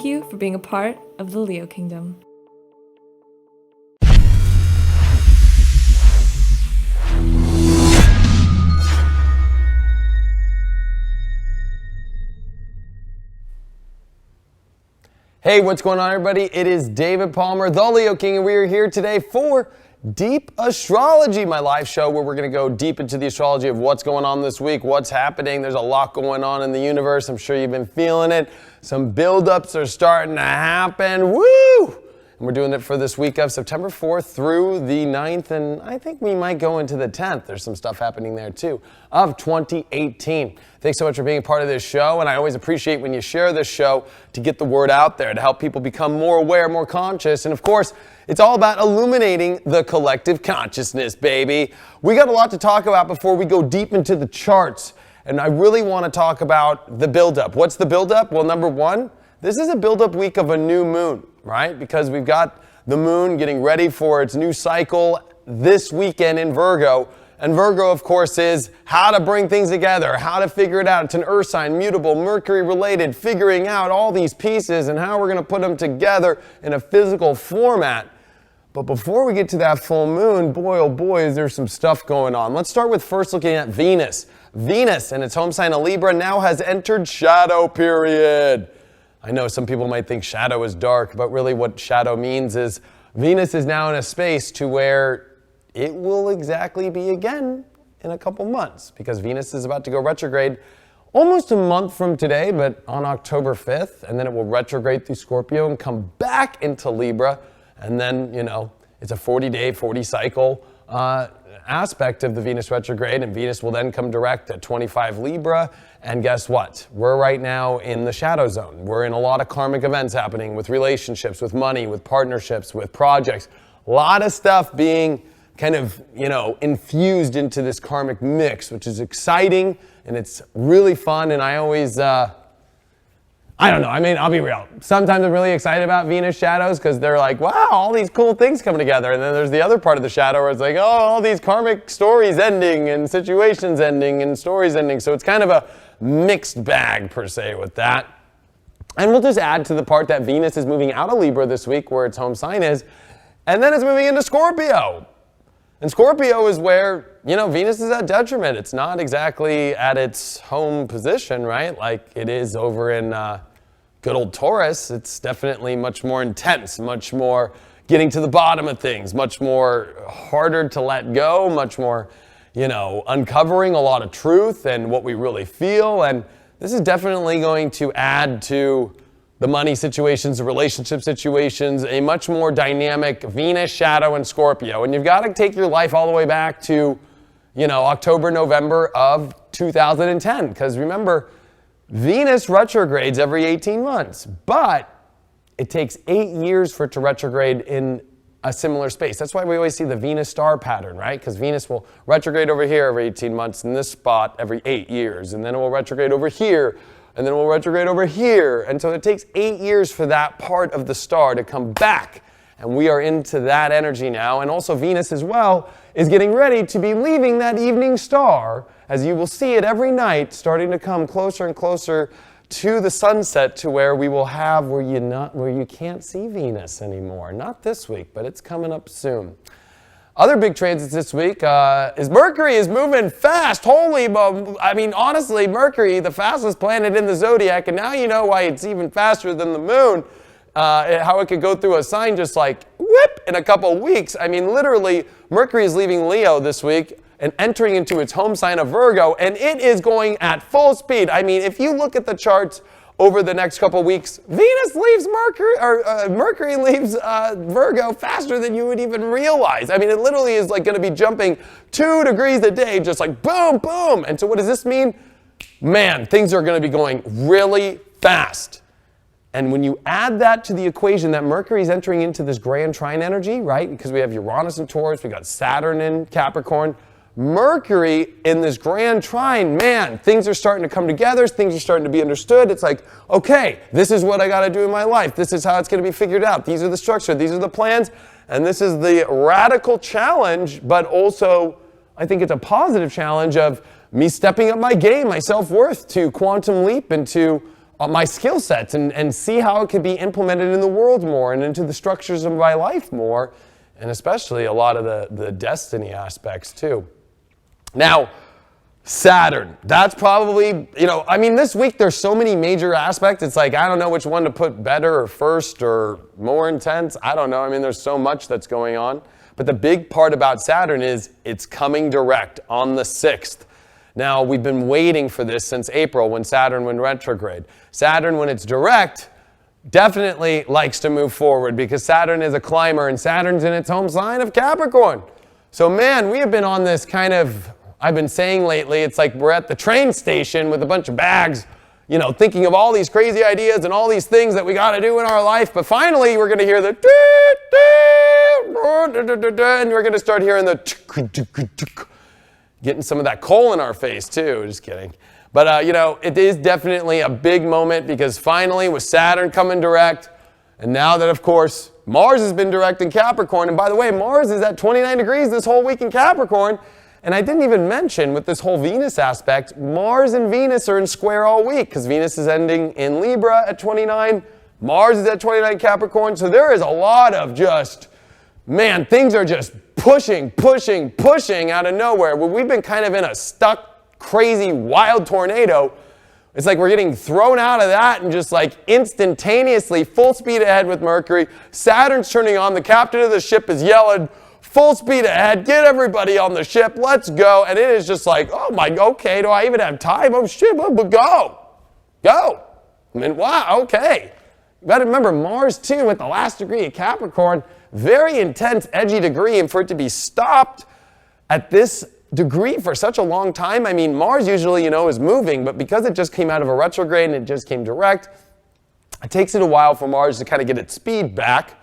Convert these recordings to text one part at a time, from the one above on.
you for being a part of the Leo Kingdom. Hey, what's going on, everybody? It is David Palmer, the Leo King, and we are here today for Deep Astrology, my live show where we're going to go deep into the astrology of what's going on this week, what's happening. There's a lot going on in the universe. I'm sure you've been feeling it. Some buildups are starting to happen. Woo! And we're doing it for this week of September 4th through the 9th, and I think we might go into the 10th. There's some stuff happening there too, of 2018. Thanks so much for being a part of this show, and I always appreciate when you share this show to get the word out there, to help people become more aware, more conscious, and of course, it's all about illuminating the collective consciousness, baby. We got a lot to talk about before we go deep into the charts, and I really want to talk about the buildup. What's the buildup? Well, number one, this is a buildup week of a new moon, right? Because we've got the moon getting ready for its new cycle this weekend in Virgo. And Virgo, of course, is how to bring things together, how to figure it out. It's an earth sign, mutable, Mercury related, figuring out all these pieces and how we're going to put them together in a physical format. But before we get to that full moon, boy, oh boy, is there some stuff going on. Let's start with first looking at Venus. Venus, in its home sign of Libra, now has entered shadow period. I know some people might think shadow is dark, but really what shadow means is Venus is now in a space to where it will exactly be again in a couple months, because Venus is about to go retrograde almost a month from today, but on October 5th, and then it will retrograde through Scorpio and come back into Libra, and then, you know, it's a 40-day, 40-cycle aspect of the Venus retrograde, and Venus will then come direct at 25 Libra, and guess what? We're right now in the shadow zone. We're in a lot of karmic events happening with relationships, with money, with partnerships, with projects. A lot of stuff being kind of, you know, infused into this karmic mix, which is exciting, and it's really fun, and I always, I don't know, I mean, I'll be real. Sometimes I'm really excited about Venus shadows because they're like, wow, all these cool things coming together. And then there's the other part of the shadow where it's like, oh, all these karmic stories ending and situations ending and stories ending. So it's kind of a mixed bag per se with that. And we'll just add to the part that Venus is moving out of Libra this week where its home sign is, and then it's moving into Scorpio. And Scorpio is where, you know, Venus is at detriment. It's not exactly at its home position, right? Like it is over in good old Taurus. It's definitely much more intense, much more getting to the bottom of things, much more harder to let go, much more, you know, uncovering a lot of truth and what we really feel. And this is definitely going to add to the money situations, the relationship situations, a much more dynamic Venus shadow in Scorpio. And you've got to take your life all the way back to, you know, October, November of 2010. Because remember, Venus retrogrades every 18 months, but it takes 8 years for it to retrograde in a similar space. That's why we always see the Venus star pattern, right? Because Venus will retrograde over here every 18 months in this spot every 8 years, and then it will retrograde over here, and then it will retrograde over here. And so it takes 8 years for that part of the star to come back. And we are into that energy now. And also Venus as well is getting ready to be leaving that evening star, as you will see it every night, starting to come closer and closer to the sunset, to where we will have where you can't see Venus anymore. Not this week, but it's coming up soon. Other big transits this week is Mercury is moving fast. Holy, I mean, honestly, Mercury, the fastest planet in the zodiac, and now you know why it's even faster than the moon. How it could go through a sign just like whoop in a couple weeks. I mean, literally, Mercury is leaving Leo this week and entering into its home sign of Virgo, and it is going at full speed. I mean, if you look at the charts over the next couple weeks, Venus leaves Mercury, or Mercury leaves Virgo faster than you would even realize. I mean, it literally is like going to be jumping 2 degrees a day, just like boom, boom. And so what does this mean? Man, things are going to be going really fast. And when you add that to the equation that Mercury is entering into this grand trine energy, right? Because we have Uranus in Taurus, we got Saturn in Capricorn. Mercury in this grand trine, man, things are starting to come together, things are starting to be understood. It's like, okay, this is what I got to do in my life. This is how it's going to be figured out. These are the structure, these are the plans, and this is the radical challenge, but also I think it's a positive challenge of me stepping up my game, my self-worth to quantum leap into my skill sets and see how it could be implemented in the world more and into the structures of my life more, and especially a lot of the destiny aspects too. Now, Saturn, that's probably, this week there's so many major aspects. It's like, I don't know which one to put better or first or more intense. I don't know. There's so much that's going on. But the big part about Saturn is it's coming direct on the 6th. Now, we've been waiting for this since April when Saturn went retrograde. Saturn, when it's direct, definitely likes to move forward because Saturn is a climber and Saturn's in its home sign of Capricorn. So, man, we have been on this kind of, I've been saying lately, it's like we're at the train station with a bunch of bags, thinking of all these crazy ideas and all these things that we got to do in our life. But finally, we're going to hear the and we're going to start hearing the getting some of that coal in our face too. Just kidding. But, it is definitely a big moment because finally with Saturn coming direct, and now that, of course, Mars has been direct in Capricorn. And by the way, Mars is at 29 degrees this whole week in Capricorn. And I didn't even mention with this whole Venus aspect, Mars and Venus are in square all week because Venus is ending in Libra at 29. Mars is at 29 Capricorn. So there is a lot of just, man, things are just pushing out of nowhere. We've been kind of in a stuck, crazy, wild tornado. It's like we're getting thrown out of that and just like instantaneously full speed ahead with Mercury. Saturn's turning on. The captain of the ship is yelling, full speed ahead, get everybody on the ship, let's go. And it is just like, oh my, okay, do I even have time? Oh shit, but go. Wow, okay. You got to remember Mars too at the last degree of Capricorn, very intense, edgy degree, and for it to be stopped at this degree for such a long time. Mars usually, is moving, but because it just came out of a retrograde and it just came direct, it takes it a while for Mars to kind of get its speed back.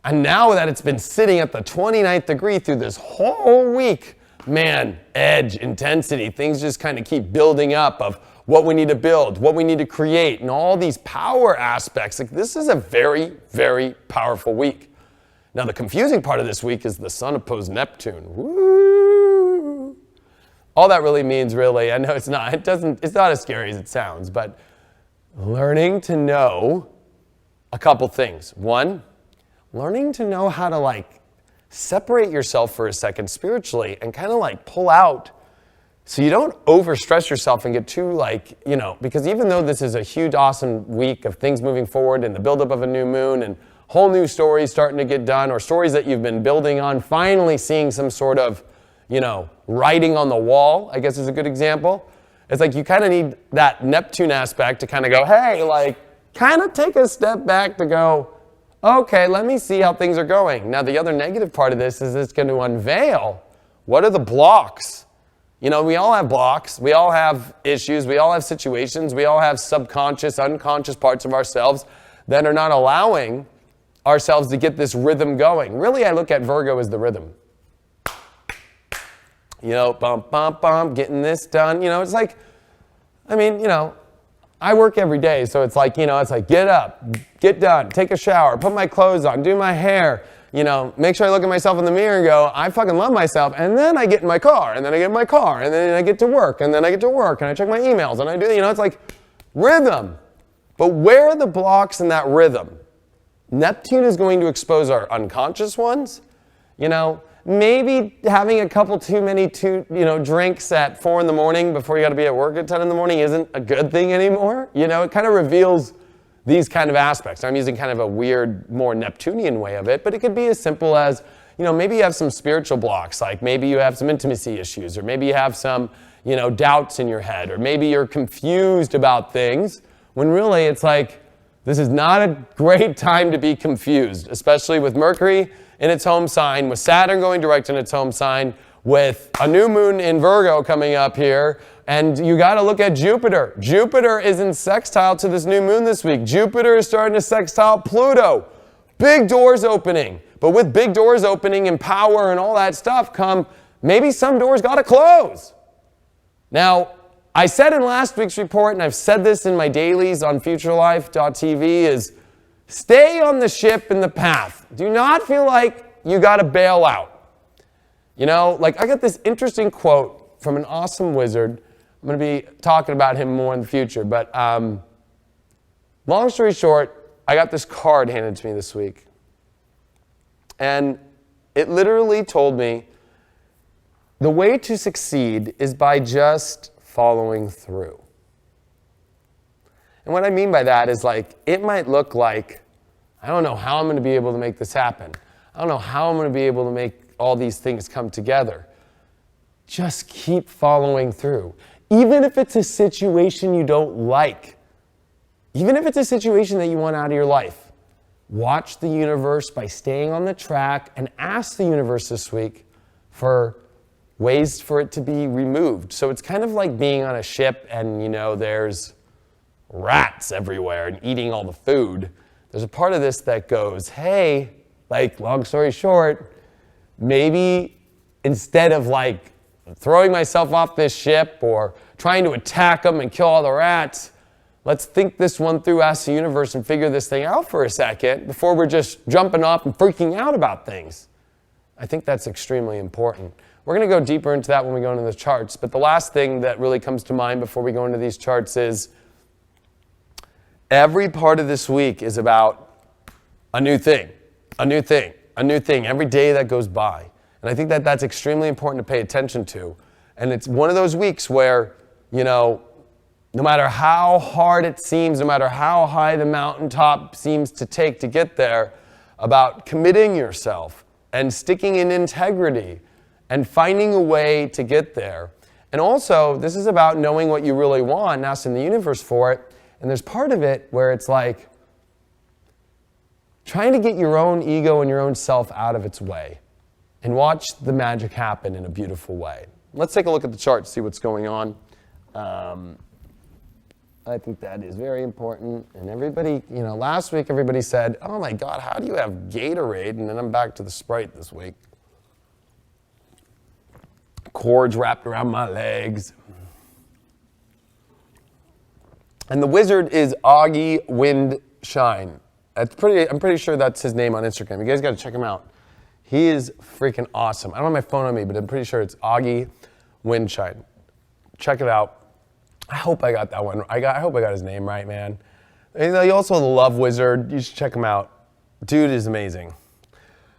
And now that it's been sitting at the 29th degree through this whole week, man, edge, intensity, things just kind of keep building up of what we need to build, what we need to create, and all these power aspects. Like, this is a very, very powerful week. Now, the confusing part of this week is the Sun opposed Neptune. Woo! All that really means, really, I know it's not as scary as it sounds, but learning to know a couple things. One, learning to know how to separate yourself for a second spiritually and kind of pull out so you don't overstress yourself and get too because even though this is a huge, awesome week of things moving forward and the buildup of a new moon and whole new stories starting to get done or stories that you've been building on, finally seeing some sort of, writing on the wall, I guess is a good example. It's like you kind of need that Neptune aspect to kind of go, hey, kind of take a step back to go, okay, let me see how things are going. Now, the other negative part of this is it's going to unveil what are the blocks. We all have blocks. We all have issues. We all have situations. We all have subconscious, unconscious parts of ourselves that are not allowing ourselves to get this rhythm going. Really, I look at Virgo as the rhythm. Bump, bump, bump, getting this done. It's like, I work every day, so it's like, get up, get done, take a shower, put my clothes on, do my hair, make sure I look at myself in the mirror and go, I fucking love myself, and then I get in my car, and then I get in my car, and then I get to work, and then I get to work, and I check my emails, and I do, it's like rhythm. But where are the blocks in that rhythm? Neptune is going to expose our unconscious ones, Maybe having a couple too many drinks at 4 a.m. before you got to be at work at 10 a.m. isn't a good thing anymore. It kind of reveals these kind of aspects. I'm using kind of a weird, more Neptunian way of it, but it could be as simple as, maybe you have some spiritual blocks, like maybe you have some intimacy issues, or maybe you have some, doubts in your head, or maybe you're confused about things, when really it's like, this is not a great time to be confused, especially with Mercury in its home sign, with Saturn going direct in its home sign, with a new moon in Virgo coming up here, and you got to look at Jupiter. Jupiter is in sextile to this new moon this week. Jupiter is starting to sextile Pluto. Big doors opening. But with big doors opening and power and all that stuff come, maybe some doors got to close. Now, I said in last week's report, and I've said this in my dailies on futurelife.tv, is stay on the ship in the path. Do not feel like you got to bail out. I got this interesting quote from an awesome wizard. I'm going to be talking about him more in the future, but Long story short, I got this card handed to me this week. And it literally told me the way to succeed is by just following through. And what I mean by that is like, it might look like, I don't know how I'm going to be able to make this happen. I don't know how I'm going to be able to make all these things come together. Just keep following through. Even if it's a situation you don't like, even if it's a situation that you want out of your life, watch the universe by staying on the track and ask the universe this week for ways for it to be removed. So it's kind of like being on a ship and, there's rats everywhere and eating all the food. There's a part of this that goes, hey, like, long story short, maybe instead of like throwing myself off this ship or trying to attack them and kill all the rats, let's think this one through, ask the universe, and figure this thing out for a second before we're just jumping off and freaking out about things. I think that's extremely important. We're going to go deeper into that when we go into the charts, but the last thing that really comes to mind before we go into these charts is every part of this week is about a new thing, a new thing, a new thing, every day that goes by. And I think that that's extremely important to pay attention to. And it's one of those weeks where, no matter how hard it seems, no matter how high the mountaintop seems to take to get there, about committing yourself and sticking in integrity and finding a way to get there. And also, this is about knowing what you really want and asking the universe for it. And there's part of it where it's like trying to get your own ego and your own self out of its way and watch the magic happen in a beautiful way. Let's take a look at the chart, see what's going on. I think that is very important. And everybody, last week everybody said, oh my God, how do you have Gatorade? And then I'm back to the Sprite this week. Cords wrapped around my legs. And the wizard is Augie Windshine. I'm pretty sure that's his name on Instagram. You guys got to check him out. He is freaking awesome. I don't have my phone on me, but I'm pretty sure it's Augie Windshine. Check it out. I hope I got that one. I hope I got his name right, man. You also the Love Wizard. You should check him out. Dude is amazing.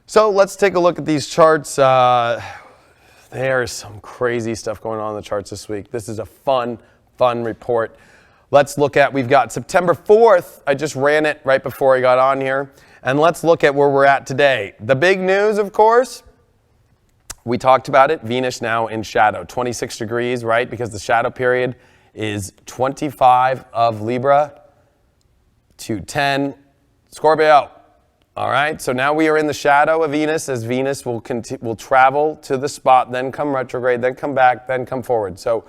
So let's take a look at these charts. There's some crazy stuff going on in the charts this week. This is a fun report. Let's look at, we've got September 4th. I just ran it right before I got on here. And let's look at where we're at today. The big news, of course, we talked about it. Venus now in shadow, 26 degrees, right? Because the shadow period is 25 of Libra to 10 Scorpio. All right, so now we are in the shadow of Venus as Venus will travel to the spot, then come retrograde, then come back, then come forward. So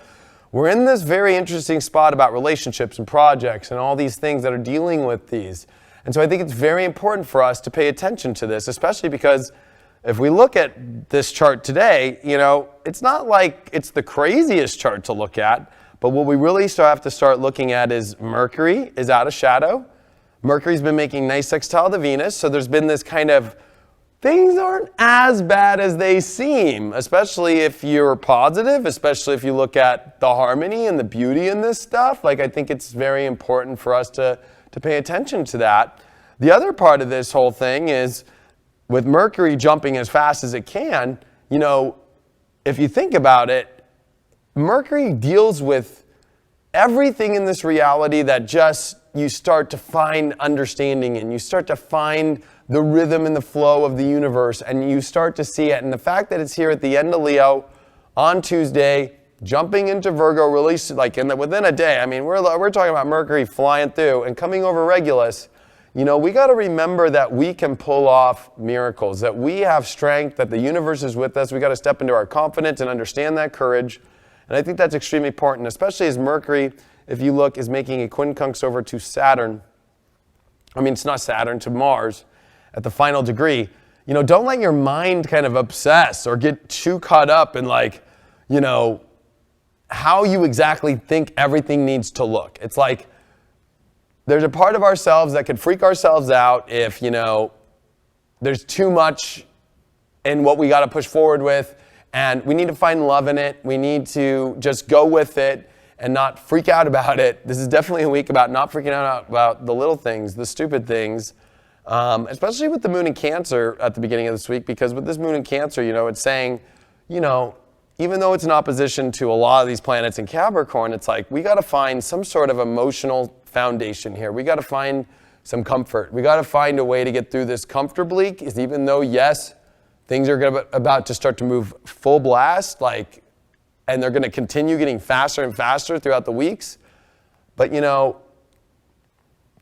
we're in this very interesting spot about relationships and projects and all these things that are dealing with these. And so I think it's very important for us to pay attention to this, especially because if we look at this chart today, it's not like it's the craziest chart to look at, but what we really have to start looking at is Mercury is out of shadow. Mercury's been making nice sextile to Venus, so there's been this kind of, things aren't as bad as they seem, especially if you're positive, especially if you look at the harmony and the beauty in this stuff. Like, I think it's very important for us to pay attention to that. The other part of this whole thing is, with Mercury jumping as fast as it can, if you think about it, Mercury deals with everything in this reality that just you start to find understanding in. You start to find the rhythm and the flow of the universe, and you start to see it. And the fact that it's here at the end of Leo on Tuesday, jumping into Virgo, really within a day. I mean, we're talking about Mercury flying through and coming over Regulus. We got to remember that we can pull off miracles, that we have strength, that the universe is with us. We got to step into our confidence and understand that courage. And I think that's extremely important, especially as Mercury, if you look, is making a quincunx over to Saturn. I mean, it's not Saturn, to Mars at the final degree. Don't let your mind kind of obsess or get too caught up in how you exactly think everything needs to look. It's like there's a part of ourselves that could freak ourselves out if, there's too much in what we got to push forward with, and we need to find love in it. We need to just go with it and not freak out about it. This is definitely a week about not freaking out about the little things, the stupid things, especially with the moon in Cancer at the beginning of this week, because with this moon in Cancer, it's saying, even though it's in opposition to a lot of these planets in Capricorn, it's like we got to find some sort of emotional foundation here. We got to find some comfort. We got to find a way to get through this comfortably, because even though, yes, things are about to start to move full blast, and they're going to continue getting faster and faster throughout the weeks, but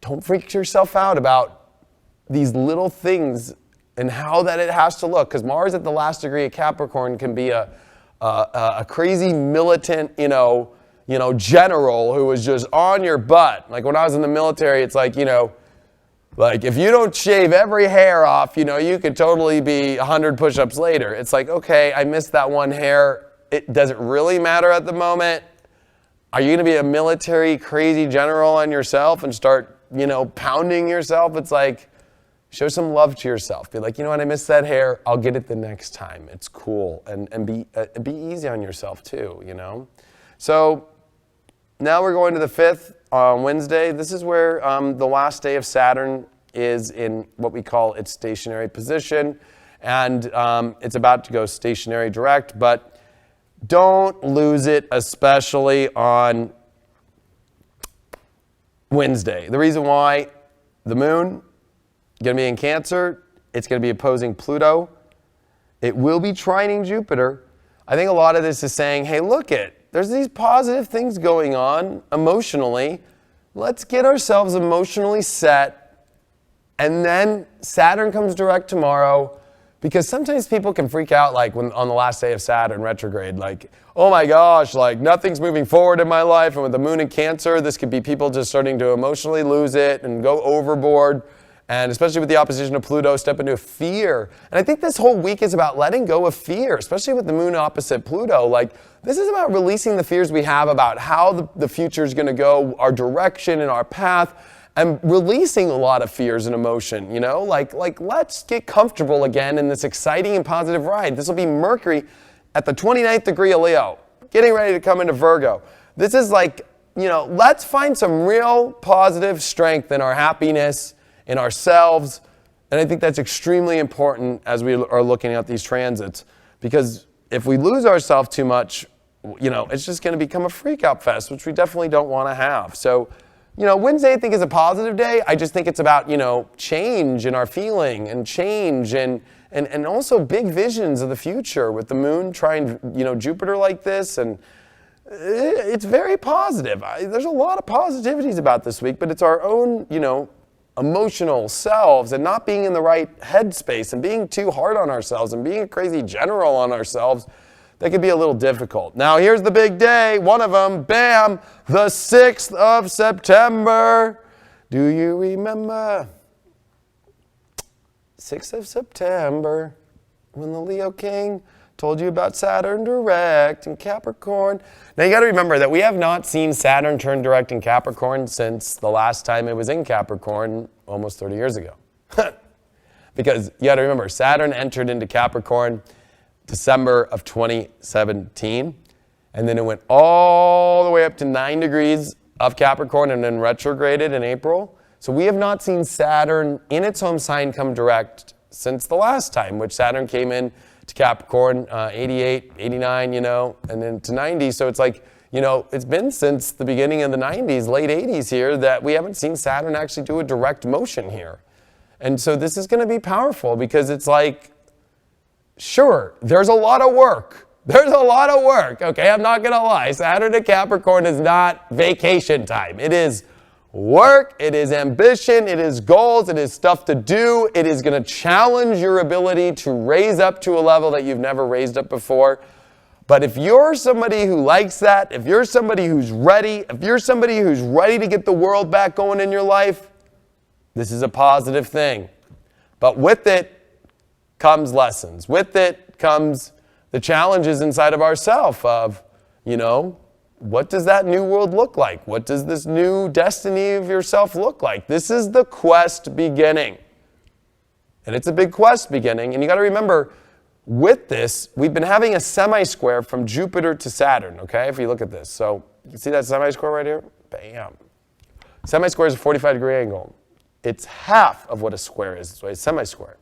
don't freak yourself out about these little things and how that it has to look, because Mars at the last degree of Capricorn can be a crazy militant, general who is just on your butt. Like when I was in the military, it's like, if you don't shave every hair off, you could totally be 100 push-ups later. It's like, okay, I missed that one hair. Does it really matter at the moment? Are you going to be a military crazy general on yourself and start, pounding yourself? It's like, show some love to yourself. Be like, you know what, I missed that hair. I'll get it the next time. It's cool. And be easy on yourself too, So now we're going to the 5th on Wednesday. This is where the last day of Saturn is in what we call its stationary position. And it's about to go stationary direct, but don't lose it, especially on Wednesday. The reason why, the moon going to be in Cancer, it's going to be opposing Pluto. It will be trining Jupiter. I think a lot of this is saying, hey, there's these positive things going on emotionally. Let's get ourselves emotionally set. And then Saturn comes direct tomorrow, because sometimes people can freak out when on the last day of Saturn retrograde, oh my gosh, nothing's moving forward in my life. And with the moon in Cancer, this could be people just starting to emotionally lose it and go overboard. And especially with the opposition of Pluto, step into fear. And I think this whole week is about letting go of fear, especially with the moon opposite Pluto. This is about releasing the fears we have about how the future is going to go, our direction and our path, and releasing a lot of fears and emotion, let's get comfortable again in this exciting and positive ride. This will be Mercury at the 29th degree of Leo, getting ready to come into Virgo. This is let's find some real positive strength in our happiness, in ourselves, and I think that's extremely important as we are looking at these transits, because if we lose ourselves too much, it's just going to become a freak out fest, which we definitely don't want to have. So, Wednesday I think is a positive day. I just think it's about, change in our feeling and change and also big visions of the future with the moon trying, Jupiter like this, and it's very positive. There's a lot of positivities about this week, but it's our own, emotional selves and not being in the right headspace and being too hard on ourselves and being a crazy general on ourselves, that could be a little difficult. Now here's the big day, one of them, bam, the 6th of September. Do you remember? 6th of September, when the Leo King told you about Saturn direct in Capricorn. Now you got to remember that we have not seen Saturn turn direct in Capricorn since the last time it was in Capricorn almost 30 years ago. Because you got to remember, Saturn entered into Capricorn December of 2017, and then it went all the way up to 9 degrees of Capricorn and then retrograded in April. So we have not seen Saturn in its home sign come direct since the last time, which Saturn came in to Capricorn, 88, 89, and then to 90. So it's it's been since the beginning of the 90s, late 80s here, that we haven't seen Saturn actually do a direct motion here. And so this is going to be powerful, because it's sure, there's a lot of work. There's a lot of work, okay? I'm not going to lie. Saturn in Capricorn is not vacation time. It is work, it is ambition, it is goals, it is stuff to do. It is going to challenge your ability to raise up to a level that you've never raised up before. But if you're somebody who likes that, if you're somebody who's ready, if you're somebody who's ready to get the world back going in your life, this is a positive thing. But with it comes lessons. With it comes the challenges inside of ourselves of, what does that new world look like? What does this new destiny of yourself look like? This is the quest beginning. And it's a big quest beginning. And you got to remember, with this, we've been having a semi-square from Jupiter to Saturn, okay? If you look at this. So You can see that semi-square right here? Bam. Semi-square is a 45-degree angle. It's half of what a square is. That's why it's semi-square.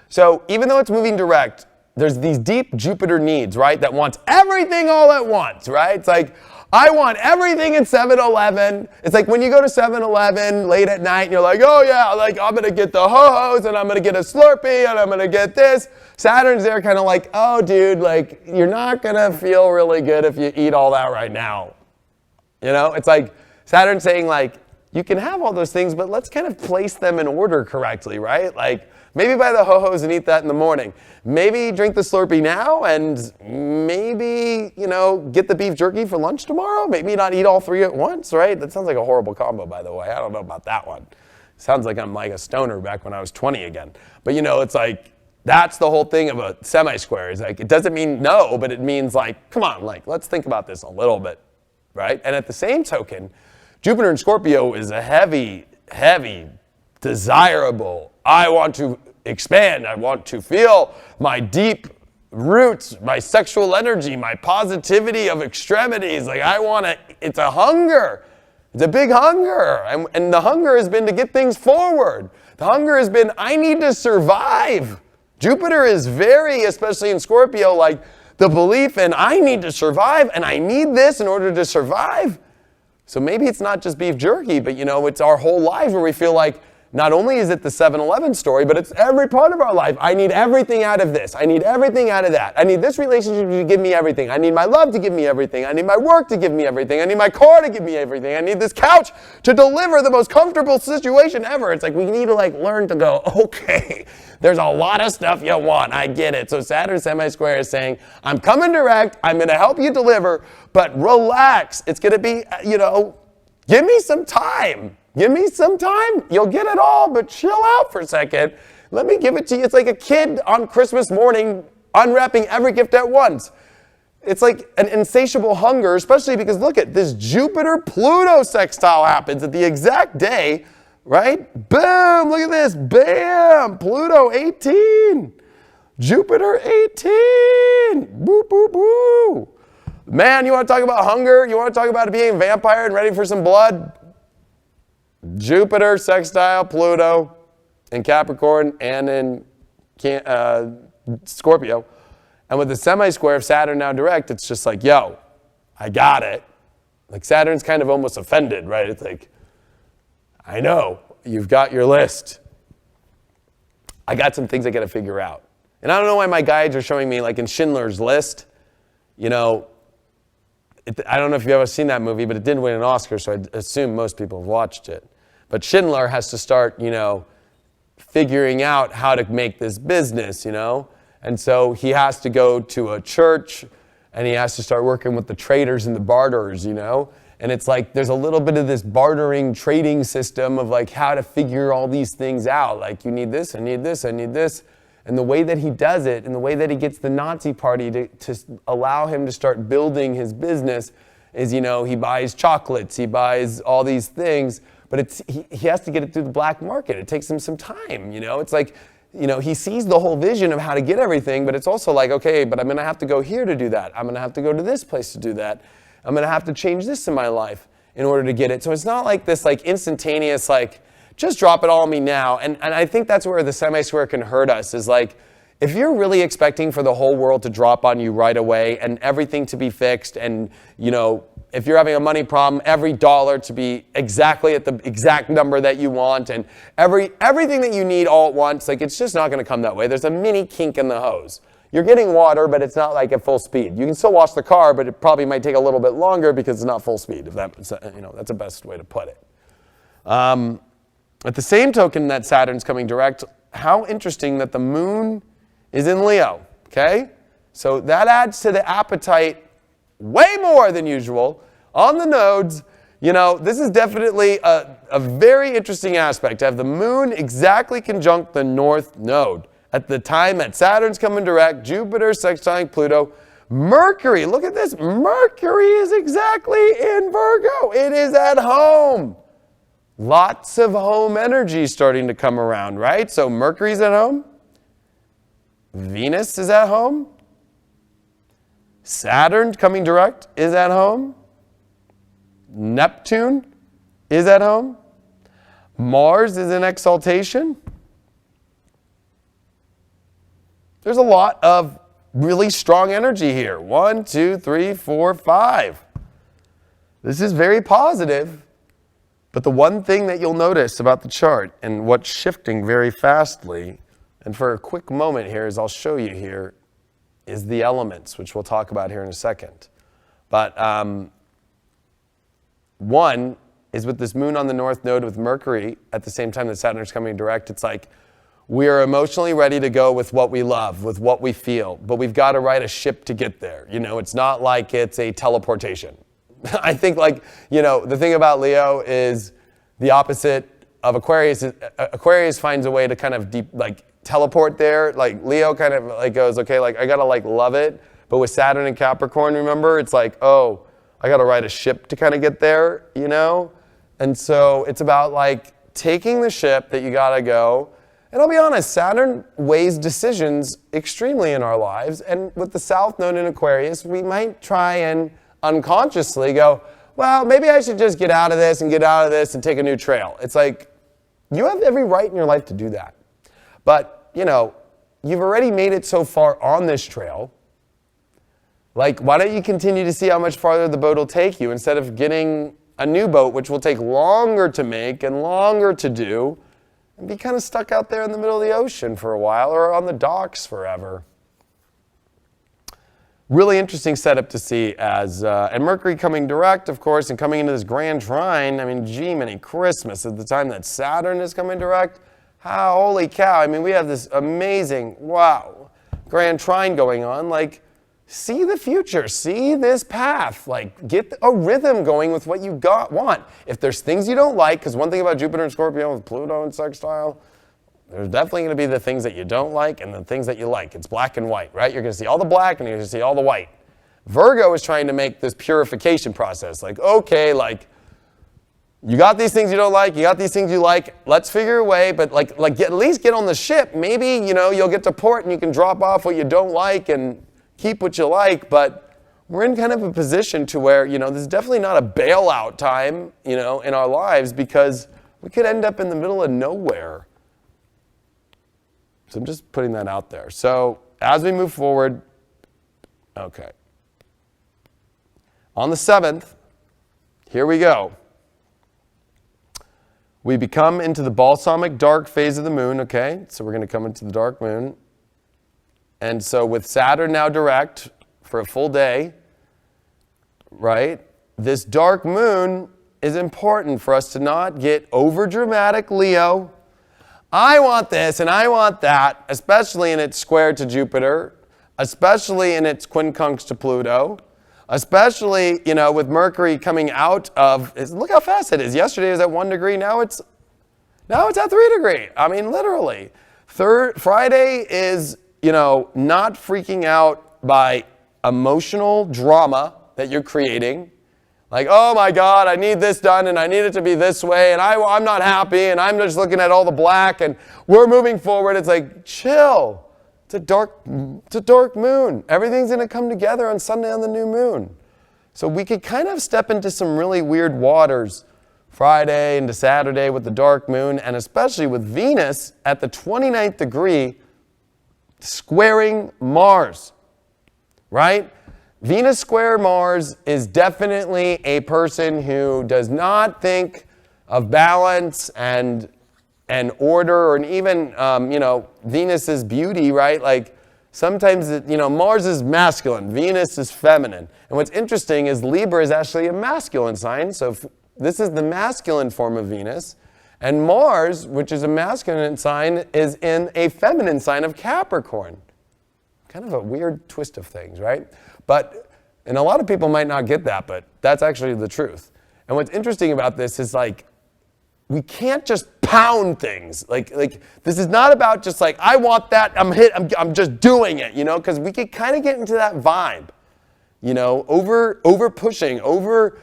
So even though it's moving direct, there's these deep Jupiter needs, right, that wants everything all at once, right? It's like, I want everything at 7-Eleven. It's like when you go to 7-Eleven late at night and you're like, oh yeah, like I'm going to get the ho-hos and I'm going to get a Slurpee and I'm going to get this. Saturn's there kind of like, oh dude, like you're not going to feel really good if you eat all that right now. You know, it's like Saturn saying like, you can have all those things, but let's kind of place them in order correctly, right? Like, maybe buy the ho-hos and eat that in the morning. Maybe drink the Slurpee now and maybe, you know, get the beef jerky for lunch tomorrow. Maybe not eat all three at once, right? That sounds like a horrible combo, by the way. I don't know about that one. Sounds like I'm like a stoner back when I was 20 again. But, you know, it's like, that's the whole thing of a semi-square. Is like, it doesn't mean no, but it means like, come on, like, let's think about this a little bit, right? And at the same token, Jupiter in Scorpio is a heavy, desirable, I want to expand, I want to feel my deep roots, my sexual energy, my positivity of extremities. Like I want to, it's a hunger. It's a big hunger. And the hunger has been to get things forward. The hunger has been, I need to survive. Jupiter is very, especially in Scorpio, like the belief in I need to survive and I need this in order to survive. So maybe it's not just beef jerky, but you know, it's our whole lives where we feel like not only is it the 7-Eleven story, but it's every part of our life. I need everything out of this. I need everything out of that. I need this relationship to give me everything. I need my love to give me everything. I need my work to give me everything. I need my car to give me everything. I need this couch to deliver the most comfortable situation ever. It's like we need to like learn to go, okay, there's a lot of stuff you want. I get it. So Saturn semi-square is saying, I'm coming direct. I'm going to help you deliver, but relax. It's going to be, you know, give me some time. Give me some time. You'll get it all, but chill out for a second. Let me give it to you. It's like a kid on Christmas morning unwrapping every gift at once. It's like an insatiable hunger, especially because look at this Jupiter-Pluto sextile happens at the exact day, right? Boom, look at this. Bam, Pluto 18. Jupiter 18. Boo, boo, boo. Man, you want to talk about hunger? You want to talk about being a vampire and ready for some blood? Jupiter, sextile, Pluto, in Capricorn and in Scorpio. And with the semi-square of Saturn now direct, it's just like, yo, I got it. Like Saturn's kind of almost offended, right? It's like, I know, you've got your list. I got some things I got to figure out. And I don't know why my guides are showing me, like in Schindler's List, you know, I don't know if you've ever seen that movie, but it didn't win an Oscar, so I assume most people have watched it. But Schindler has to start, you know, figuring out how to make this business, you know? And so he has to go to a church, and he has to start working with the traders and the barterers, you know? And it's like there's a little bit of this bartering trading system of like how to figure all these things out. Like you need this, I need this, I need this. And the way that he does it and the way that he gets the Nazi party to allow him to start building his business is, you know, he buys chocolates, he buys all these things, but he has to get it through the black market. It takes him some time, you know. It's like, you know, he sees the whole vision of how to get everything, but it's also like, okay, but I'm going to have to go here to do that. I'm going to have to go to this place to do that. I'm going to have to change this in my life in order to get it. So it's not like this like instantaneous, like, just drop it all on me now. And I think that's where the semi-square can hurt us is like, if you're really expecting for the whole world to drop on you right away and everything to be fixed and, you know, if you're having a money problem, every dollar to be exactly at the exact number that you want and everything that you need all at once, like it's just not going to come that way. There's a mini kink in the hose. You're getting water, but it's not like at full speed. You can still wash the car, but it probably might take a little bit longer because it's not full speed. If that, you know, that's the best way to put it. At the same token that Saturn's coming direct, how interesting that the moon is in Leo, okay? So that adds to the appetite way more than usual on the nodes. You know, this is definitely a very interesting aspect to have the moon exactly conjunct the north node. At the time that Saturn's coming direct, Jupiter sextiling Pluto, Mercury, look at this, Mercury is exactly in Virgo. It is at home. Lots of home energy starting to come around, right? So Mercury's at home. Venus is at home. Saturn coming direct is at home. Neptune is at home. Mars is in exaltation. There's a lot of really strong energy here. 1, 2, 3, 4, 5. This is very positive. But the one thing that you'll notice about the chart and what's shifting very fastly, and for a quick moment here, as I'll show you here, is the elements, which we'll talk about here in a second. But one is with this moon on the north node with Mercury at the same time that Saturn is coming direct. It's like we are emotionally ready to go with what we love, with what we feel, but we've got to ride a ship to get there. You know, it's not like it's a teleportation. I think the thing about Leo is the opposite of Aquarius. Aquarius finds a way to kind of teleport there. Like Leo kind of goes, okay, I got to love it. But with Saturn and Capricorn, remember, it's like, oh, I got to ride a ship to kind of get there, you know? And so it's about taking the ship that you got to go. And I'll be honest, Saturn weighs decisions extremely in our lives. And with the South Node in Aquarius, we might try and unconsciously go, well, maybe I should just get out of this and take a new trail. It's like, you have every right in your life to do that. But, you've already made it so far on this trail. Why don't you continue to see how much farther the boat will take you instead of getting a new boat, which will take longer to make and longer to do, and be kind of stuck out there in the middle of the ocean for a while or on the docks forever. Really interesting setup to see and Mercury coming direct, of course, and coming into this grand trine. I mean, gee, many Christmas at the time that Saturn is coming direct. Holy cow. I mean, we have this amazing, wow, grand trine going on. See the future, see this path, get a rhythm going with what you want. If there's things you don't like, because one thing about Jupiter and Scorpio with Pluto and sextile, there's definitely going to be the things that you don't like and the things that you like. It's black and white, right? You're going to see all the black and you're going to see all the white. Virgo is trying to make this purification process. You got these things you don't like, you got these things you like, let's figure a way, but at least get on the ship. Maybe, you'll get to port and you can drop off what you don't like and keep what you like, but we're in kind of a position to where, this is definitely not a bailout time, in our lives, because we could end up in the middle of nowhere. So I'm just putting that out there. So as we move forward, okay. On the 7th, here we go. We become into the balsamic dark phase of the moon, okay? So we're going to come into the dark moon. And so with Saturn now direct for a full day, right? This dark moon is important for us to not get over dramatic Leo. I want this and I want that, especially in its square to Jupiter, especially in its quincunx to Pluto, especially, with Mercury coming out of, look how fast it is. Yesterday it was at 1 degree, now it's at 3 degrees. I mean, literally. Friday is, not freaking out by emotional drama that you're creating. Oh my God, I need this done and I need it to be this way and I'm not happy and I'm just looking at all the black and we're moving forward. It's chill. It's a dark moon. Everything's going to come together on Sunday on the new moon. So we could kind of step into some really weird waters Friday into Saturday with the dark moon, and especially with Venus at the 29th degree squaring Mars, right? Venus square Mars is definitely a person who does not think of balance and order, and even, Venus's beauty, right? Sometimes, Mars is masculine, Venus is feminine. And what's interesting is Libra is actually a masculine sign, so this is the masculine form of Venus. And Mars, which is a masculine sign, is in a feminine sign of Capricorn. Kind of a weird twist of things, right? And a lot of people might not get that, but that's actually the truth. And what's interesting about this is we can't just pound things. This is not about just I want that, I'm just doing it, because we could kind of get into that vibe, over pushing, over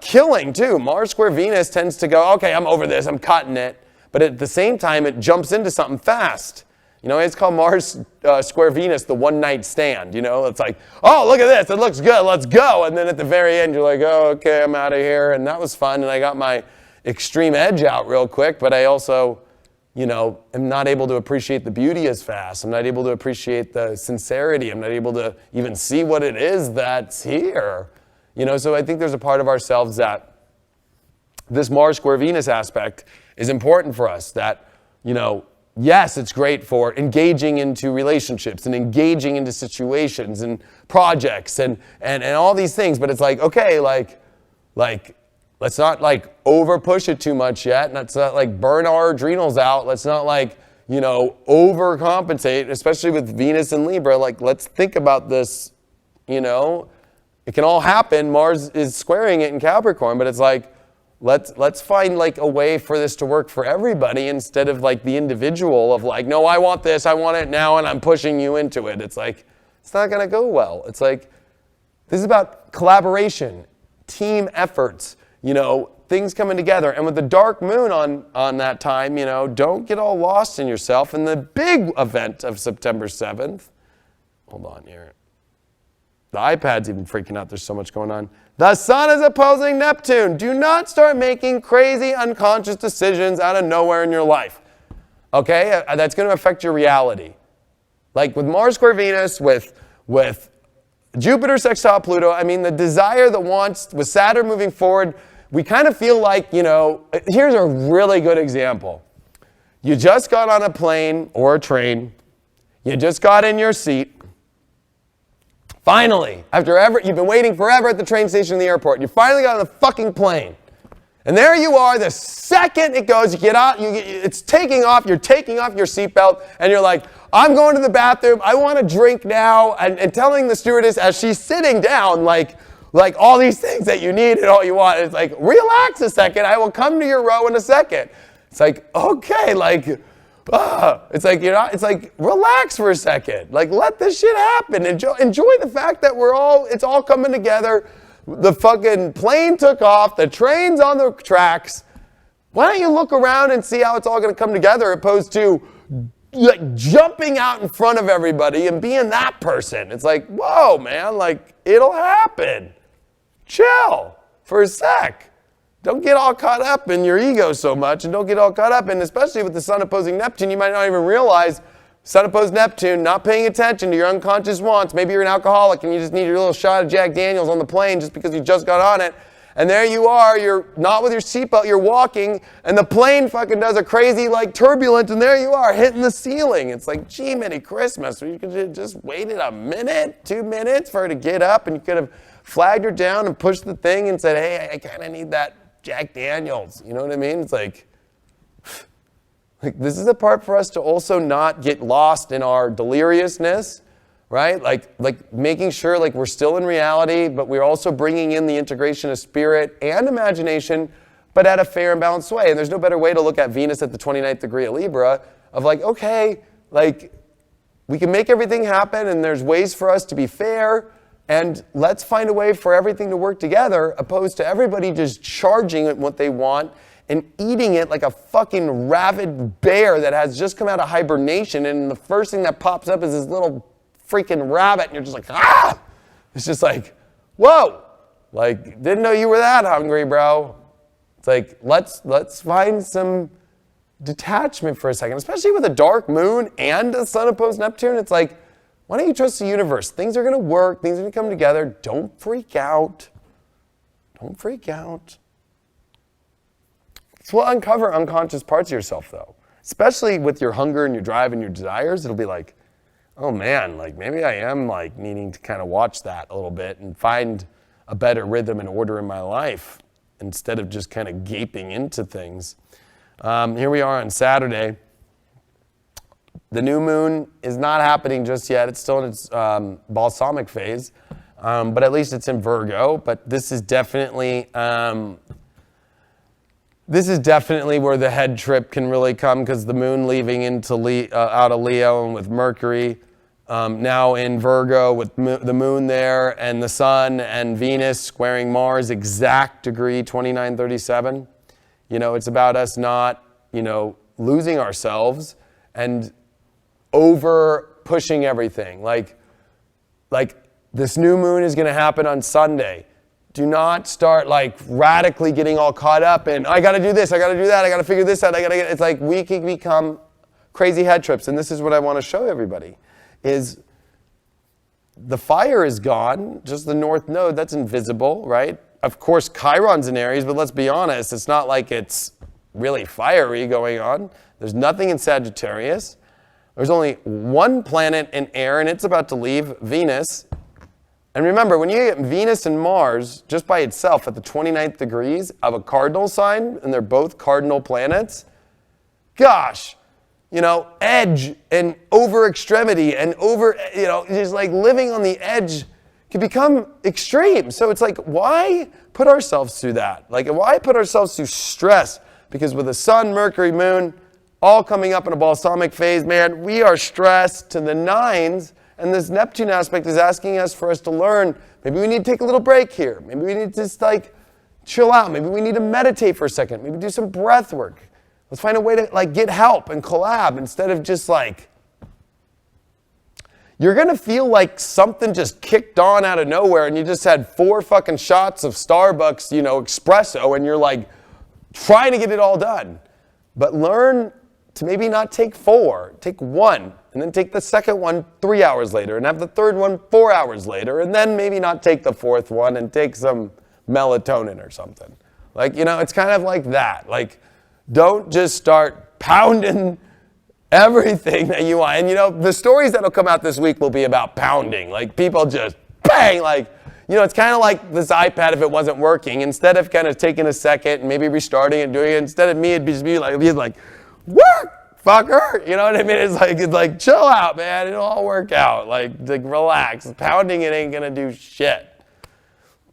killing too. Mars square Venus tends to go, okay, I'm over this, I'm cutting it. But at the same time, it jumps into something fast. You know, it's called Mars square Venus, the one night stand. You know, it's like, oh, look at this. It looks good. Let's go. And then at the very end, you're like, oh, okay, I'm out of here. And that was fun. And I got my extreme edge out real quick. But I also, you know, am not able to appreciate the beauty as fast. I'm not able to appreciate the sincerity. I'm not able to even see what it is that's here. You know, so I think there's a part of ourselves that this Mars square Venus aspect is important for us. That, you know, yes, it's great for engaging into relationships and engaging into situations and projects and all these things. But it's like, okay, like let's not like over push it too much yet. Let's not like burn our adrenals out. Let's not like, you know, overcompensate, especially with Venus and Libra. Like, let's think about this, you know. It can all happen. Mars is squaring it in Capricorn, but it's like, let's find like a way for this to work for everybody instead of like the individual of like, no, I want this, I want it now, and I'm pushing you into it. It's like, it's not going to go well. It's like, this is about collaboration, team efforts, you know, things coming together. And with the dark moon on that time, you know, don't get all lost in yourself. And the big event of September 7th, hold on here. The iPad's even freaking out. There's so much going on. The sun is opposing Neptune. Do not start making crazy, unconscious decisions out of nowhere in your life. Okay? That's going to affect your reality. Like with Mars square Venus, with Jupiter sextile Pluto, I mean, the desire that wants, with Saturn moving forward, we kind of feel like, you know, here's a really good example. You just got on a plane or a train. You just got in your seat. Finally, you've been waiting forever at the train station in the airport. You finally got on the fucking plane. And there you are, the second it goes, you get out, it's taking off, you're taking off your seatbelt, and you're like, I'm going to the bathroom, I want a drink now, and telling the stewardess as she's sitting down, like all these things that you need and all you want. It's like, relax a second, I will come to your row in a second. It's like, okay, like, it's like, you're not, it's like, relax for a second. Like, let this shit happen. Enjoy the fact that it's all coming together. The fucking plane took off. The train's on the tracks. Why don't you look around and see how it's all going to come together opposed to like jumping out in front of everybody and being that person? It's like, whoa, man, like, it'll happen. Chill for a sec. Don't get all caught up in your ego so much, and don't get all caught up in, especially with the sun opposing Neptune, you might not even realize sun opposed Neptune, not paying attention to your unconscious wants. Maybe you're an alcoholic and you just need your little shot of Jack Daniels on the plane just because you just got on it. And there you are, you're not with your seatbelt, you're walking, and the plane fucking does a crazy, like, turbulence, and there you are, hitting the ceiling. It's like, gee, Merry Christmas. You could have just waited a minute, 2 minutes for her to get up, and you could have flagged her down and pushed the thing and said, hey, I kind of need that Jack Daniels, you know what I mean? It's like this is a part for us to also not get lost in our deliriousness, right? Like making sure like we're still in reality, but we're also bringing in the integration of spirit and imagination, but at a fair and balanced way. And there's no better way to look at Venus at the 29th degree of Libra of like, okay, like we can make everything happen and there's ways for us to be fair. And let's find a way for everything to work together, opposed to everybody just charging at what they want and eating it like a fucking rabid bear that has just come out of hibernation. And the first thing that pops up is this little freaking rabbit. And you're just like, ah! It's just like, whoa! Like, didn't know you were that hungry, bro. It's like, let's find some detachment for a second, especially with a dark moon and a sun opposed Neptune. It's like, why don't you trust the universe? Things are going to work. Things are going to come together. Don't freak out. Don't freak out. This will uncover unconscious parts of yourself, though. Especially with your hunger and your drive and your desires. It'll be like, oh, man, like maybe I am like needing to kind of watch that a little bit and find a better rhythm and order in my life instead of just kind of gaping into things. Here we are on Saturday. The new moon is not happening just yet. It's still in its balsamic phase, but at least it's in Virgo. But this is definitely where the head trip can really come, because the moon leaving into out of Leo, and with Mercury now in Virgo with the moon there, and the sun and Venus squaring Mars, exact degree 2937. You know, it's about us not, you know, losing ourselves and over pushing everything. Like this new moon is going to happen on Sunday. Do not start like radically getting all caught up in, I got to do this, I got to do that, I got to figure this out, it's like we can become crazy head trips. And this is what I want to show everybody is the fire is gone, just the north node, that's invisible, right? Of course, Chiron's in Aries, but let's be honest, it's not like it's really fiery going on. There's nothing in Sagittarius. There's only one planet in air, and it's about to leave, Venus. And remember, when you get Venus and Mars just by itself at the 29th degrees of a cardinal sign, and they're both cardinal planets, gosh, edge and over extremity and over, just like living on the edge can become extreme. So it's like, why put ourselves through that? Like, why put ourselves through stress? Because with the Sun, Mercury, Moon, all coming up in a balsamic phase, man, we are stressed to the nines. And this Neptune aspect is asking us for us to learn, maybe we need to take a little break here. Maybe we need to just like chill out. Maybe we need to meditate for a second. Maybe do some breath work. Let's find a way to like get help and collab instead of just like, you're going to feel like something just kicked on out of nowhere and you just had 4 fucking shots of Starbucks, espresso, and you're like trying to get it all done. But learn to maybe not take 4, take 1, and then take the second one 3 hours later, and have the third one 4 hours later, and then maybe not take the fourth one and take some melatonin or something. Like, it's kind of like that. Like, don't just start pounding everything that you want. And, the stories that'll come out this week will be about pounding. Like, people just bang, like, it's kind of like this iPad if it wasn't working. Instead of kind of taking a second and maybe restarting and doing it, instead of me, it'd be like, work, fucker. You know what I mean? It's like, chill out, man. It'll all work out. Like relax. Pounding it ain't gonna do shit.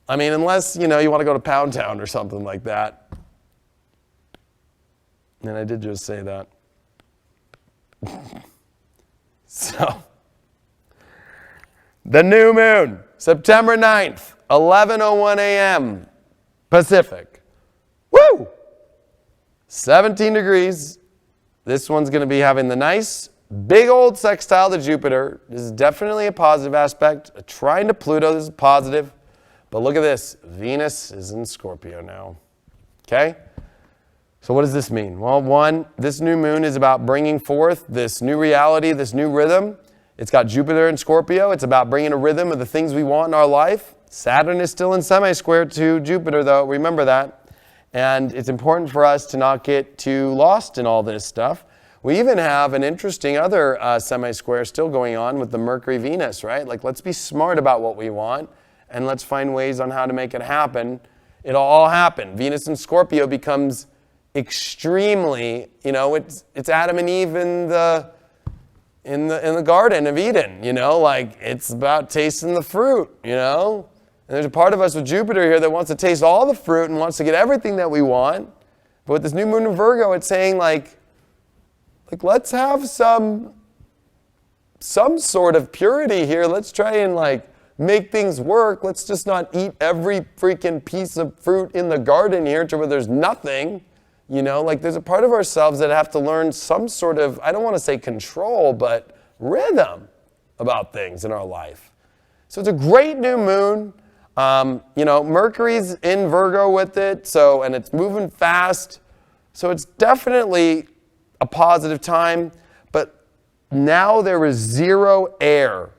I mean, unless, you want to go to Pound Town or something like that. And I did just say that. So, the new moon, September 9th, 11:01 a.m. Pacific. Woo! 17 degrees. This one's going to be having the nice, big old sextile to Jupiter. This is definitely a positive aspect. A trine to Pluto, this is positive. But look at this. Venus is in Scorpio now. Okay? So what does this mean? Well, one, this new moon is about bringing forth this new reality, this new rhythm. It's got Jupiter in Scorpio. It's about bringing a rhythm of the things we want in our life. Saturn is still in semi-square to Jupiter, though. Remember that. And it's important for us to not get too lost in all this stuff. We even have an interesting other semi-square still going on with the Mercury-Venus, right? Like, let's be smart about what we want, and let's find ways on how to make it happen. It'll all happen. Venus in Scorpio becomes extremely, it's Adam and Eve in the Garden of Eden, like it's about tasting the fruit, And there's a part of us with Jupiter here that wants to taste all the fruit and wants to get everything that we want. But with this new moon in Virgo, it's saying like let's have some sort of purity here. Let's try and make things work. Let's just not eat every freaking piece of fruit in the garden here to where there's nothing. There's a part of ourselves that have to learn some sort of, I don't want to say control, but rhythm about things in our life. So it's a great new moon. Mercury's in Virgo with it, and it's moving fast. So it's definitely a positive time, but now there is 0 air.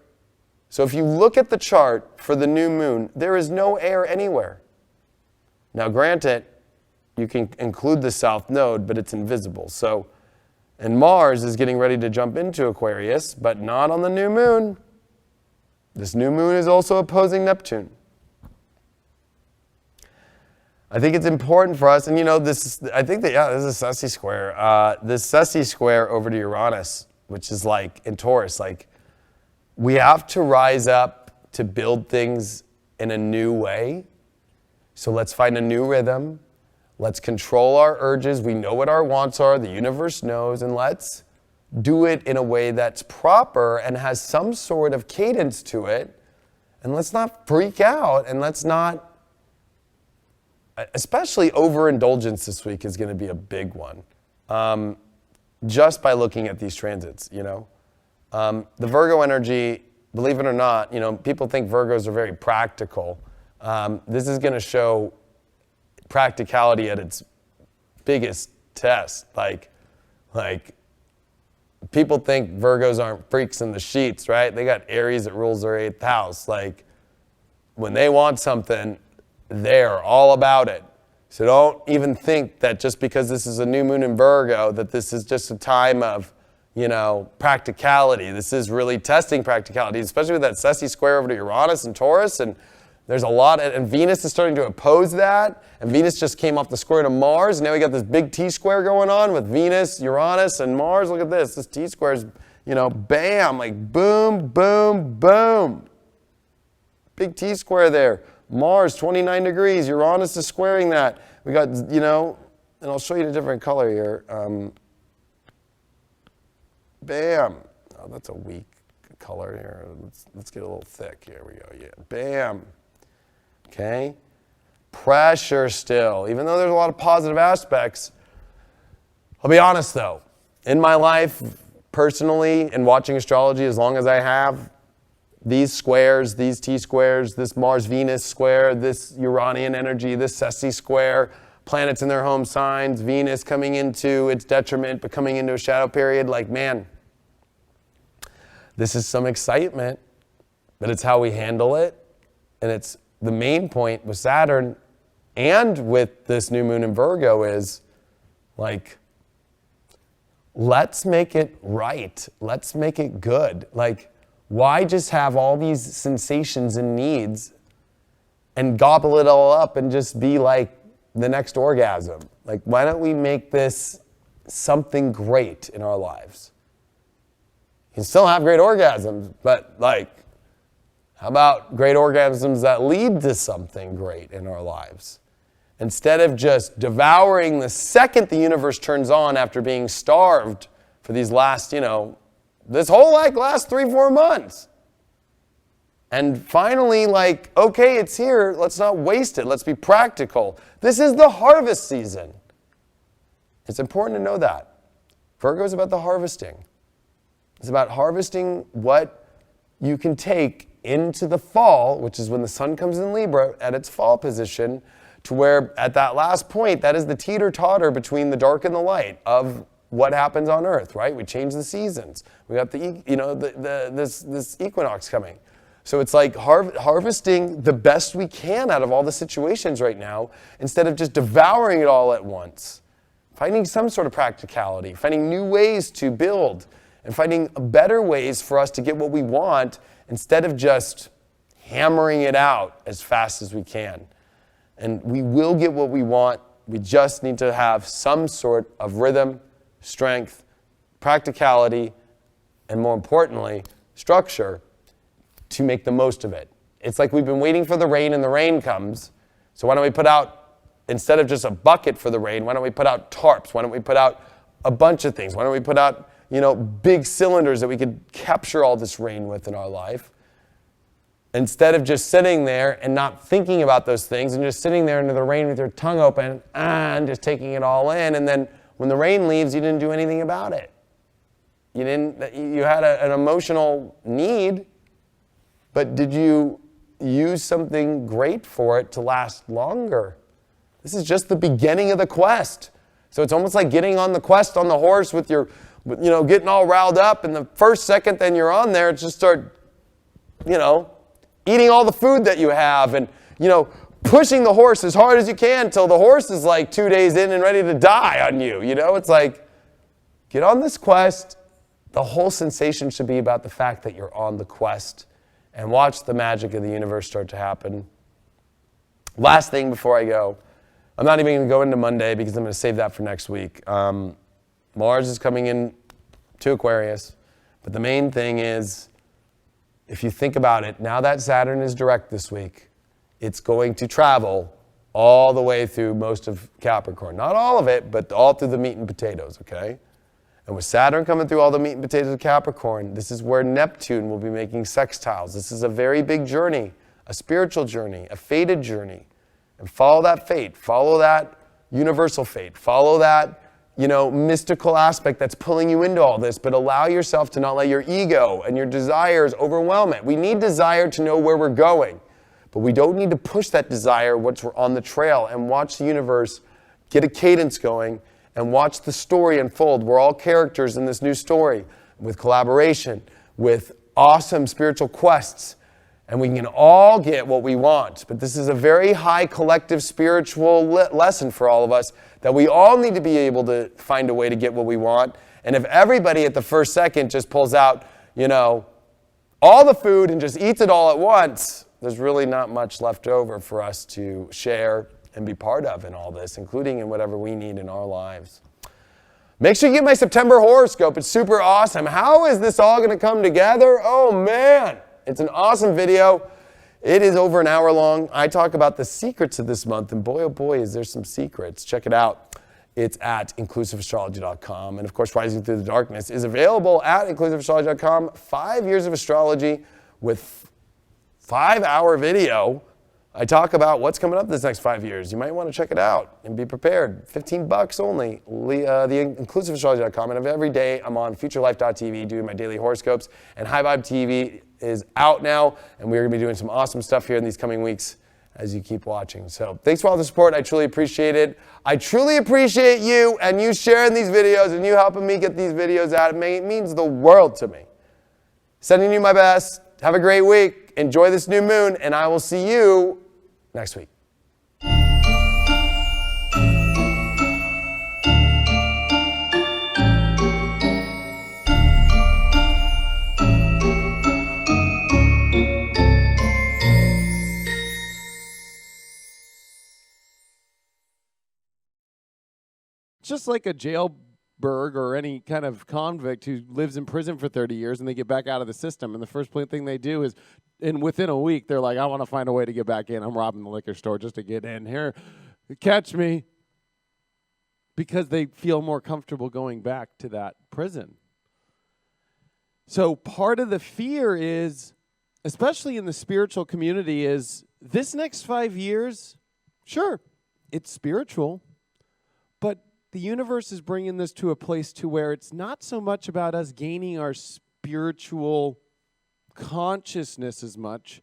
So if you look at the chart for the new moon, there is no air anywhere. Now granted, you can include the south node, but it's invisible. So, and Mars is getting ready to jump into Aquarius, but not on the new moon. This new moon is also opposing Neptune. I think it's important for us, and this is a Sussy square. This Sussy square over to Uranus, which is in Taurus, we have to rise up to build things in a new way. So let's find a new rhythm. Let's control our urges. We know what our wants are. The universe knows, and let's do it in a way that's proper and has some sort of cadence to it. And let's not freak out, and let's not, especially overindulgence this week is going to be a big one. Just by looking at these transits, The Virgo energy, believe it or not, people think Virgos are very practical. This is going to show practicality at its biggest test. Like people think Virgos aren't freaks in the sheets, right? They got Aries that rules their 8th house. Like when they want something, they're all about it. So don't even think that just because this is a new moon in Virgo, that this is just a time of, practicality. This is really testing practicality, especially with that Ceci square over to Uranus and Taurus. And there's a lot, and Venus is starting to oppose that. And Venus just came off the square to Mars. And now we got this big T-square going on with Venus, Uranus, and Mars. Look at this. This T-square is, bam, like boom, boom, boom. Big T-square there. Mars, 29 degrees. Uranus is squaring that. We got, and I'll show you a different color here. Bam. Oh, that's a weak color here. Let's get a little thick. Here we go. Yeah. Bam. Okay. Pressure still. Even though there's a lot of positive aspects, I'll be honest though. In my life, personally, and watching astrology as long as I have, these squares, these T-squares, this Mars-Venus square, this Uranian energy, this Ceci square, planets in their home signs, Venus coming into its detriment, but coming into a shadow period, like, man, this is some excitement, but it's how we handle it. And it's the main point with Saturn and with this new moon in Virgo is, like, let's make it right. Let's make it good. Like, why just have all these sensations and needs and gobble it all up and just be like the next orgasm? Like, why don't we make this something great in our lives? You can still have great orgasms, but like, how about great orgasms that lead to something great in our lives? Instead of just devouring the second the universe turns on after being starved for these last, this whole last 3-4 months. And finally, okay, it's here. Let's not waste it. Let's be practical. This is the harvest season. It's important to know that. Virgo is about the harvesting. It's about harvesting what you can take into the fall, which is when the sun comes in Libra at its fall position, to where at that last point, that is the teeter-totter between the dark and the light of what happens on Earth, right? We change the seasons. We got this equinox coming. So it's like harvesting the best we can out of all the situations right now, instead of just devouring it all at once. Finding some sort of practicality, finding new ways to build, and finding better ways for us to get what we want, instead of just hammering it out as fast as we can. And we will get what we want. We just need to have some sort of rhythm, strength, practicality, and more importantly, structure to make the most of it. It's like we've been waiting for the rain and the rain comes. So why don't we put out, instead of just a bucket for the rain, why don't we put out tarps? Why don't we put out a bunch of things? Why don't we put out, big cylinders that we could capture all this rain with in our life? Instead of just sitting there and not thinking about those things and just sitting there under the rain with your tongue open and just taking it all in, and then when the rain leaves, you didn't do anything about it. You had an emotional need, but did you use something great for it to last longer? This is just the beginning of the quest. So it's almost like getting on the quest on the horse with your, getting all riled up, and the first second then you're on there, it's just start, eating all the food that you have, and, pushing the horse as hard as you can until the horse is like 2 days in and ready to die on you. It's like, get on this quest. The whole sensation should be about the fact that you're on the quest, and watch the magic of the universe start to happen. Last thing before I go, I'm not even going to go into Monday because I'm going to save that for next week. Mars is coming in to Aquarius, but the main thing is, if you think about it, now that Saturn is direct this week, it's going to travel all the way through most of Capricorn. Not all of it, but all through the meat and potatoes, okay? And with Saturn coming through all the meat and potatoes of Capricorn, this is where Neptune will be making sextiles. This is a very big journey, a spiritual journey, a fated journey. And follow that fate. Follow that universal fate. Follow that mystical aspect that's pulling you into all this, but allow yourself to not let your ego and your desires overwhelm it. We need desire to know where we're going, but we don't need to push that desire once we're on the trail, and watch the universe get a cadence going and watch the story unfold. We're all characters in this new story with collaboration, with awesome spiritual quests, and we can all get what we want. But this is a very high collective spiritual lesson for all of us, that we all need to be able to find a way to get what we want. And if everybody at the first second just pulls out, all the food and just eats it all at once, there's really not much left over for us to share and be part of in all this, including in whatever we need in our lives. Make sure you get my September horoscope. It's super awesome. How is this all going to come together? Oh, man. It's an awesome video. It is over an hour long. I talk about the secrets of this month, and boy, oh boy, is there some secrets. Check it out. It's at inclusiveastrology.com. And of course, Rising Through the Darkness is available at inclusiveastrology.com. 5 years of astrology with 5-hour video. I talk about what's coming up this next 5 years. You might want to check it out and be prepared. $15 only. The inclusiveastrology.com. And every day I'm on futurelife.tv doing my daily horoscopes. And High Vibe TV is out now, and we're going to be doing some awesome stuff here in these coming weeks as you keep watching. So thanks for all the support. I truly appreciate it. I truly appreciate you and you sharing these videos and you helping me get these videos out. It means the world to me. Sending you my best. Have a great week. Enjoy this new moon, and I will see you next week. Just like a jailbird or any kind of convict who lives in prison for 30 years and they get back out of the system, and the first thing they do is, within a week, they're like, I want to find a way to get back in. I'm robbing the liquor store just to get in here. Catch me. Because they feel more comfortable going back to that prison. So part of the fear is, especially in the spiritual community, is this next 5 years, sure, it's spiritual, but the universe is bringing this to a place to where it's not so much about us gaining our spiritual consciousness as much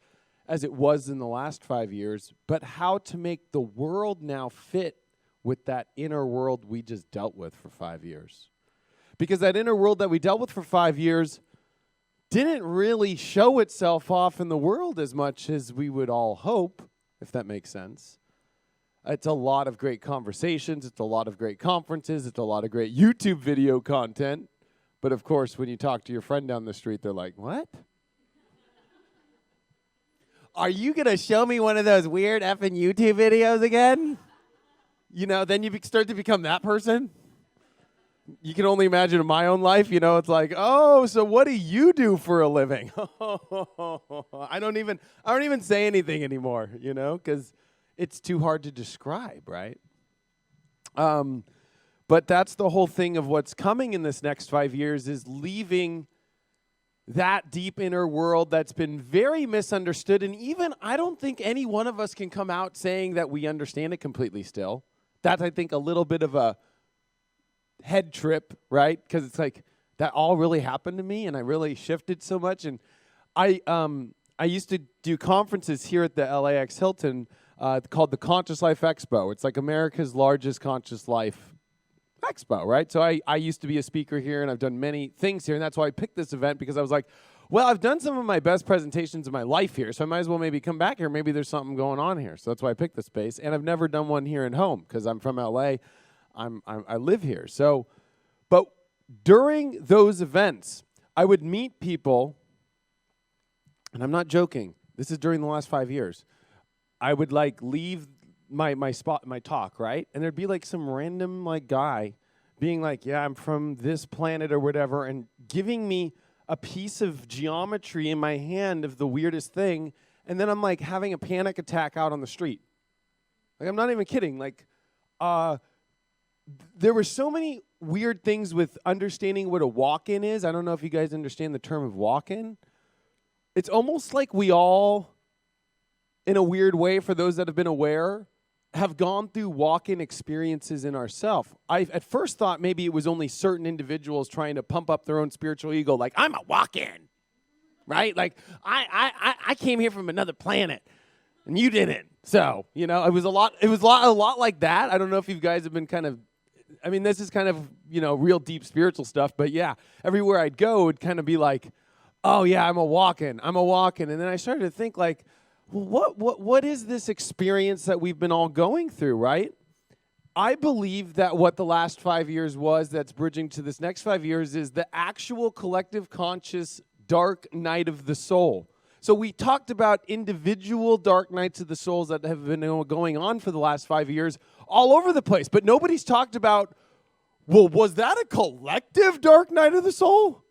as it was in the last 5 years, but how to make the world now fit with that inner world we just dealt with for 5 years. Because that inner world that we dealt with for 5 years didn't really show itself off in the world as much as we would all hope, if that makes sense. It's a lot of great conversations. It's a lot of great conferences. It's a lot of great YouTube video content. But of course, when you talk to your friend down the street, they're like, what? Are you going to show me one of those weird effing YouTube videos again? Then you start to become that person. You can only imagine in my own life, it's like, oh, so what do you do for a living? I don't even say anything anymore, because it's too hard to describe, right? But that's the whole thing of what's coming in this next 5 years, is leaving that deep inner world that's been very misunderstood. And even I don't think any one of us can come out saying that we understand it completely still. That's, I think, a little bit of a head trip, right? Because it's like, that all really happened to me, and I really shifted so much. And I used to do conferences here at the LAX Hilton called the Conscious Life Expo. It's like America's largest conscious life expo, right? So I used to be a speaker here, and I've done many things here, and that's why I picked this event, because I was like, well, I've done some of my best presentations of my life here, so I might as well maybe come back here. Maybe there's something going on here. So that's why I picked the space, and I've never done one here at home, because I'm from LA. I live here. So, but during those events, I would meet people, and I'm not joking. This is during the last 5 years. I would leave my spot, my talk, right? And there'd be some random guy being like, yeah, I'm from this planet or whatever, and giving me a piece of geometry in my hand of the weirdest thing, and then I'm having a panic attack out on the street. I'm not even kidding. There were so many weird things with understanding what a walk-in is. I don't know if you guys understand the term of walk-in. It's almost like we all, in a weird way, for those that have been aware, have gone through walk-in experiences in ourselves. I at first thought maybe it was only certain individuals trying to pump up their own spiritual ego, like, I'm a walk-in, right? Like, I came here from another planet, and you didn't. So, it was a lot like that. I don't know if you guys have been kind of, this is kind of, real deep spiritual stuff, but yeah, everywhere I'd go, it would kind of be like, oh yeah, I'm a walk-in. And then I started to think like, well, what is this experience that we've been all going through, right? I believe that what the last 5 years was that's bridging to this next 5 years is the actual collective conscious dark night of the soul. So we talked about individual dark nights of the souls that have been going on for the last 5 years all over the place, but nobody's talked about, well, was that a collective dark night of the soul?